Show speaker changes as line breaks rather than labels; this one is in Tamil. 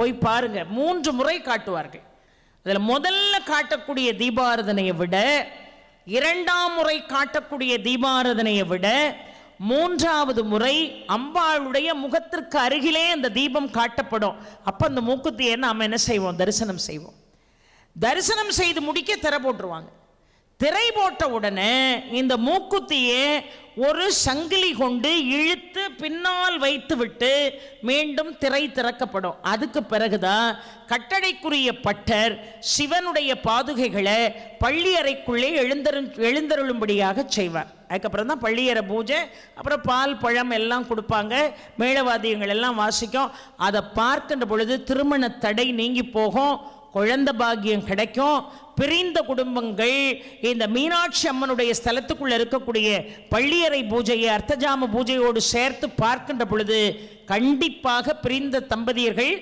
போய் பாருங்க, 3 முறை காட்டுவார்கள். அதில் முதல்ல காட்டக்கூடிய தீபாராதனையை விட, 2ஆம் முறை காட்டக்கூடிய தீபாராதனையை விட, 3வது முறை அம்பாளுடைய முகத்திற்கு அருகிலே அந்த தீபம் காட்டப்படும். அப்போ அந்த மூக்குத்தியை நாம் என்ன செய்வோம்? தரிசனம் செய்வோம். தரிசனம் செய்து முடிக்க திரை போட்டுருவாங்க. திரை போட்ட உடனே இந்த மூக்குத்தியை ஒரு சங்கிலி கொண்டு இழுத்து பின்னால் வைத்து விட்டு மீண்டும் திரை திறக்கப்படும். அதுக்கு பிறகுதான் கட்டளைக்குரிய பட்டர் சிவனுடைய பாதுகைகளை பள்ளியறைக்குள்ளே எழுந்தருளும்படியாக செய்வார். அதுக்கப்புறம் தான் பள்ளியறை பூஜை. அப்புறம் பால் பழம் எல்லாம் கொடுப்பாங்க, மேளவாத்தியங்கள் எல்லாம் வாசிக்கும். அதை பார்க்கின்ற பொழுது திருமண தடை நீங்கி போகும், குழந்தை பாக்கியம் கிடைக்கும். பிரிந்த குடும்பங்கள் இந்த மீனாட்சி அம்மனுடைய ஸ்தலத்துக்குள்ள இருக்கக்கூடிய பள்ளியறை பூஜையை அர்த்தஜாம பூஜையோடு சேர்த்து பார்க்கின்ற பொழுது கண்டிப்பாக பிரிந்த தம்பதியர்கள்